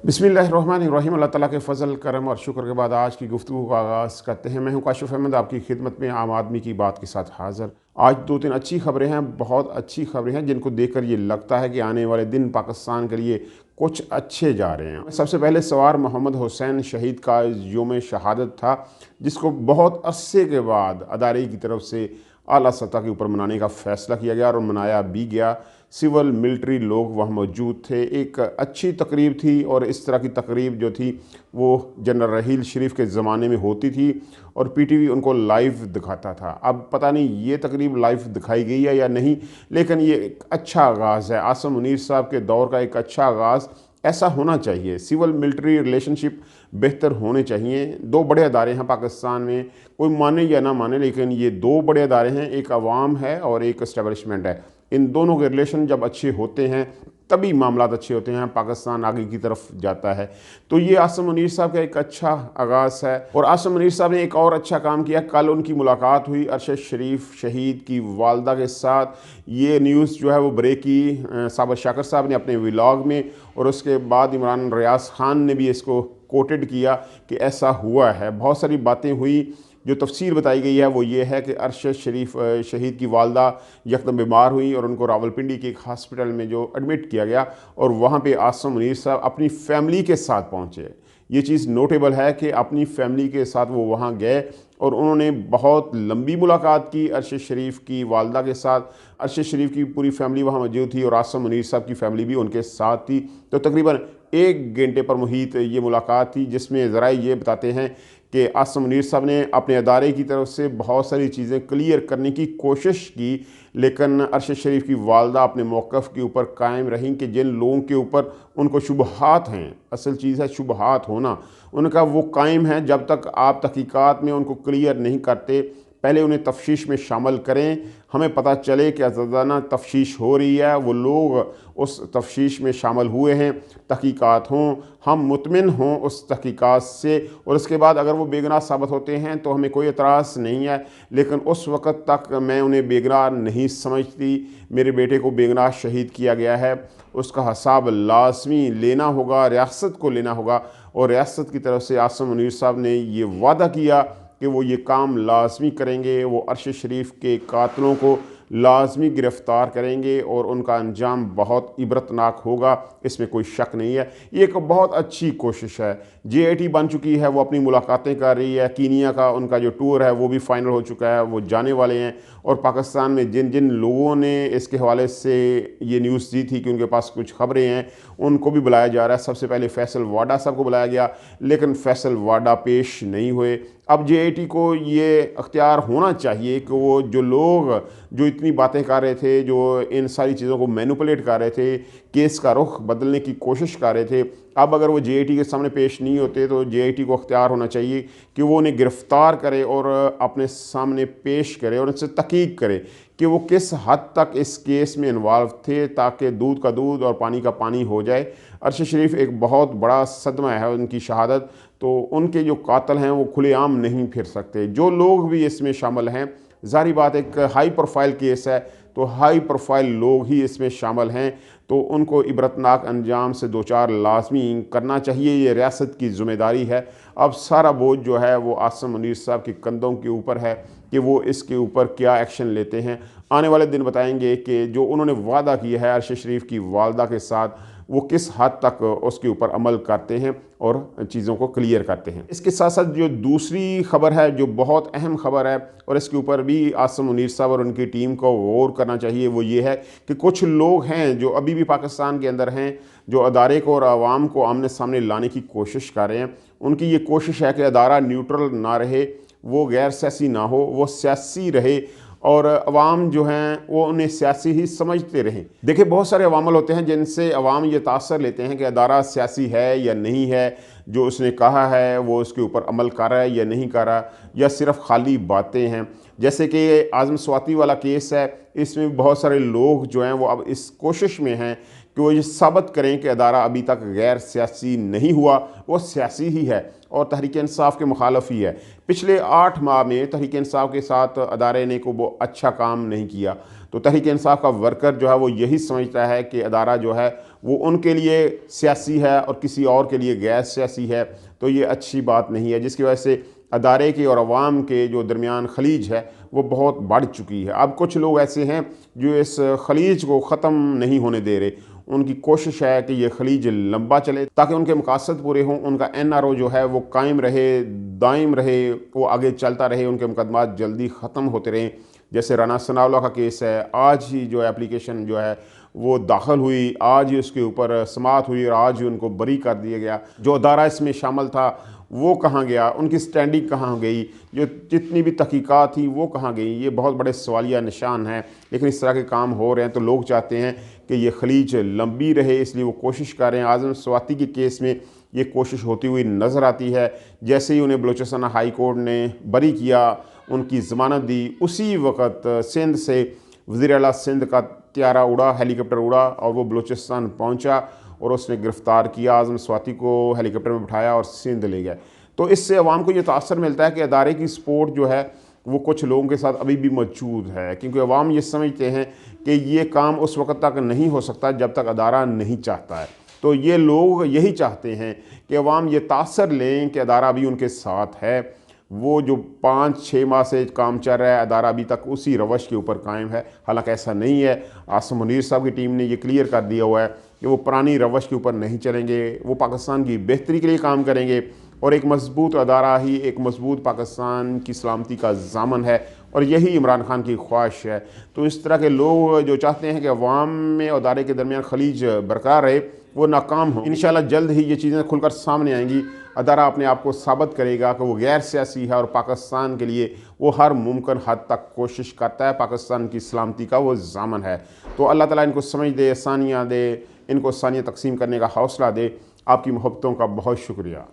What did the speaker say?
बिस्मिल्लाहिर्रहमानिर्रहीम। अल्लाह ताला के फ़ज़ल करम और शुक्र के बाद आज की गुफ्तगू का आगाज़ करते हैं। मैं हूं काशिफ़ अहमद, आपकी खिदमत में आम आदमी की बात के साथ हाज़िर। आज दो तीन अच्छी ख़बरें हैं, बहुत अच्छी ख़बरें हैं जिनको देखकर ये लगता है कि आने वाले दिन पाकिस्तान के लिए कुछ अच्छे जा रहे हैं। सबसे पहले सवार मोहम्मद हुसैन शहीद का योम शहादत था, जिसको बहुत अरसे के बाद अदारे की तरफ से आला सतह के ऊपर मनाने का फ़ैसला किया गया और मनाया भी गया। सिविल मिलिट्री लोग वहाँ मौजूद थे। एक अच्छी तकरीब थी और इस तरह की तकरीब जो थी वो जनरल रहील शरीफ के ज़माने में होती थी और पीटीवी उनको लाइव दिखाता था। अब पता नहीं ये तकरीब लाइव दिखाई गई है या नहीं, लेकिन ये एक अच्छा आगाज़ है। आसिम मुनीर साहब के दौर का एक अच्छा आगाज़ ऐसा होना चाहिए। सिविल मिलिट्री रिलेशनशिप बेहतर होने चाहिए। दो बड़े अदारे हैं पाकिस्तान में, कोई माने या ना माने, लेकिन ये दो बड़े अदारे हैं, एक अवाम है और एक इस्टेब्लिशमेंट है। इन दोनों के रिलेशन जब अच्छे होते हैं तभी मामलात अच्छे होते हैं, पाकिस्तान आगे की तरफ जाता है। तो ये आसिम मुनीर साहब का एक अच्छा आगाज़ है। और आसिम मुनीर साहब ने एक और अच्छा काम किया। कल उनकी मुलाकात हुई अरशद शरीफ शहीद की वालदा के साथ। ये न्यूज़ जो है वो ब्रेक की साबर शाकर साहब ने अपने व्लॉग में, और उसके बाद इमरान रियाज खान ने भी इसको कोटेड किया कि ऐसा हुआ है। बहुत सारी बातें हुई। जो तफसीर बताई गई है वो ये है कि अरशद शरीफ शहीद की वालदा यकदम बीमार हुई और उनको रावलपिंडी के एक हॉस्पिटल में जो एडमिट किया गया, और वहाँ पे आसिम मुनीर साहब अपनी फैमिली के साथ पहुँचे। ये चीज़ नोटेबल है कि अपनी फैमिली के साथ वो वहाँ गए और उन्होंने बहुत लंबी मुलाकात की अरशद शरीफ की वालदा के साथ। अरशद शरीफ की पूरी फैमिली वहाँ मौजूद थी और आसिम मुनीर साहब की फैमिली भी उनके साथ थी। तो तकरीबन 1 घंटे पर मुहित ये मुलाकात थी, जिसमें ज़रा ये बताते हैं कि आसिम मुनीर साहब ने अपने अदारे की तरफ से बहुत सारी चीज़ें क्लियर करने की कोशिश की, लेकिन अरशद शरीफ की वालदा अपने मौक़िफ़ के ऊपर कायम रहीं कि जिन लोगों के ऊपर उनको शुबहात हैं, असल चीज़ है शुबहात होना, उनका वो कायम है। जब तक आप तहकीकात में उनको क्लियर नहीं करते, पहले उन्हें तफ्तीश में शामिल करें, हमें पता चले कि आज़ादाना तफ्तीश हो रही है, वो लोग उस तफ्तीश में शामिल हुए हैं, तहकीकात हों, हम मुतमिन हों उस तहकीकात से, और उसके बाद अगर वो बेगुनाह साबित होते हैं तो हमें कोई एतराज़ नहीं है। लेकिन उस वक़्त तक मैं उन्हें बेगुनाह नहीं समझती। मेरे बेटे को बेगुनाह शहीद किया गया है, उसका हिसाब लाज़मी लेना होगा, रियासत को लेना होगा। और रियासत की तरफ से आसिम मुनीर साहब ने ये वादा किया कि वो ये काम लाजमी करेंगे। वो अरशद शरीफ के कातलों को लाजमी गिरफ़्तार करेंगे और उनका अंजाम बहुत इबरतनाक होगा, इसमें कोई शक नहीं है। ये एक बहुत अच्छी कोशिश है। JAT बन चुकी है, वो अपनी मुलाकातें कर रही है। कीनिया का उनका जो टूर है वो भी फ़ाइनल हो चुका है, वो जाने वाले हैं। और पाकिस्तान में जिन जिन लोगों ने इसके हवाले से ये न्यूज़ दी थी कि उनके पास कुछ खबरें हैं, उनको भी बुलाया जा रहा है। सबसे पहले फैसल वाडा साहब को बुलाया गया, लेकिन फैसल वाडा पेश नहीं हुए। अब JAT को ये अख्तियार होना चाहिए कि वो जो लोग जो इतनी बातें कर रहे थे, जो इन सारी चीज़ों को मैनिपुलेट कर रहे थे, केस का रुख बदलने की कोशिश कर रहे थे, अब अगर वो JAT के सामने पेश नहीं होते तो JAT को अख्तियार होना चाहिए कि वो उन्हें गिरफ़्तार करे और अपने सामने पेश करे और उनसे तहकीक करे कि वो किस हद तक इस केस में इन्वॉल्व थे, ताकि दूध का दूध और पानी का पानी हो जाए। अरशद शरीफ एक बहुत बड़ा सदमा है उनकी शहादत, तो उनके जो कातिल हैं वो खुलेआम नहीं फिर सकते। जो लोग भी इसमें शामिल हैं, ज़ाहिर बात एक हाई प्रोफाइल केस है, तो हाई प्रोफाइल लोग ही इसमें शामिल हैं, तो उनको इबरतनाक अंजाम से दो चार लाजमी करना चाहिए। ये रियासत की ज़िम्मेदारी है। अब सारा बोझ जो है वो आसिम मुनीर साहब के कंधों के ऊपर है कि वो इसके ऊपर क्या एक्शन लेते हैं। आने वाले दिन बताएंगे कि जो उन्होंने वादा किया है अरशद शरीफ की वालदा के साथ, वो किस हद तक उसके ऊपर अमल करते हैं और चीज़ों को क्लियर करते हैं। इसके साथ साथ जो दूसरी खबर है, जो बहुत अहम खबर है और इसके ऊपर भी आसिम मुनीर साहब और उनकी टीम को गौर करना चाहिए, वो ये है कि कुछ लोग हैं जो अभी भी पाकिस्तान के अंदर हैं, जो अदारे को और आवाम को आमने सामने लाने की कोशिश कर रहे हैं। उनकी ये कोशिश है कि अदारा न्यूट्रल ना रहे, वो गैर सियासी ना हो, वो सियासी रहे और अवाम जो हैं वो उन्हें सियासी ही समझते रहें। देखिए, बहुत सारे अवामल होते हैं जिनसे अवाम ये तासर लेते हैं कि अदारा सियासी है या नहीं है, जो उसने कहा है वो उसके ऊपर अमल कर रहा है या नहीं कर रहा, या सिर्फ खाली बातें हैं। जैसे कि आज़म स्वाति वाला केस है, इसमें बहुत सारे लोग जो हैं वो अब इस कोशिश में हैं कि वो ये साबित करें कि अदारा अभी तक गैर सियासी नहीं हुआ, वो सियासी ही है और तहरीक इंसाफ के मुखालफ ही है। पिछले 8 माह में तहरीक इंसाफ के साथ अदारे ने को वो अच्छा काम नहीं किया। तो तो तहरीक इंसाफ का वर्कर जो है वो यही समझता है कि अदारा जो है वो उनके लिए सियासी है और किसी और के लिए गैर सियासी है, तो ये अच्छी बात नहीं है, जिसकी वजह से अदारे के और अवाम के जो दरमियान खलीज है वो बहुत बढ़ चुकी है। अब कुछ लोग ऐसे हैं जो इस खलीज को ख़त्म नहीं होने दे रहे। उनकी कोशिश है कि ये खलीज लंबा चले ताकि उनके मकासद पूरे हों, उनका NRO जो है वो कायम रहे, दायम रहे, वो आगे चलता रहे, उनके मुकदमात जल्दी ख़त्म होते रहें। जैसे राना सनाउल्लाह का केस है, आज ही जो एप्लीकेशन जो है वो दाखिल हुई, आज ही उसके ऊपर समाअत हुई और आज ही उनको बरी कर दिया गया। जो अदारा इसमें शामिल था वो कहाँ गया, उनकी स्टैंडिंग कहाँ गई, जो जितनी भी तहकीकात थी वो कहाँ गई, ये बहुत बड़े सवालिया निशान हैं। लेकिन इस तरह के काम हो रहे हैं तो लोग चाहते हैं कि ये खलीज लंबी रहे, इसलिए वो कोशिश कर रहे हैं। आज़म स्वाति के केस में ये कोशिश होती हुई नज़र आती है। जैसे ही उन्हें बलूचिस्तान हाई कोर्ट ने बरी किया, उनकी ज़मानत दी, उसी वक्त सिंध से वज़ीर आला सिंध का त्यारा उड़ा, हेलीकॉप्टर उड़ा और वो बलूचिस्तान पहुंचा और उसने गिरफ़्तार किया, आज़म स्वाति को हेलीकॉप्टर में बिठाया और सिंध ले गया। तो इससे अवाम को ये तासर मिलता है कि अदारे की सपोर्ट जो है वो कुछ लोगों के साथ अभी भी मौजूद है, क्योंकि अवाम ये समझते हैं कि ये काम उस वक्त तक नहीं हो सकता जब तक अदारा नहीं चाहता है। तो ये लोग यही चाहते हैं कि अवाम ये तासर लें कि अदारा भी उनके साथ है। वो जो 5-6 माह से काम चल रहा है, अदारा अभी तक उसी रवश के ऊपर कायम है। हालांकि ऐसा नहीं है। आसिम मुनीर साहब की टीम ने ये क्लियर कर दिया हुआ है कि वो पुरानी रवश के ऊपर नहीं चलेंगे, वो पाकिस्तान की बेहतरी के लिए काम करेंगे और एक मजबूत अदारा ही एक मजबूत पाकिस्तान की सलामती का ज़ामन है और यही इमरान खान की ख्वाहिश है। तो इस तरह के लोग जो चाहते हैं कि अवाम में और अदारे के दरमियान खलीज बरकरार रहे, वो नाकाम हो। इंशाल्लाह जल्द ही ये चीज़ें खुलकर सामने आएंगी। अदारा अपने आप को साबित करेगा कि वो गैर सियासी है और पाकिस्तान के लिए वो हर मुमकिन हद तक कोशिश करता है, पाकिस्तान की सलामती का वो ज़ामन है। तो अल्लाह ताला इनको समझ दे, आसानियाँ दे, इनको आसानियाँ तकसीम करने का हौसला दे। आपकी मोहब्बतों का बहुत शुक्रिया।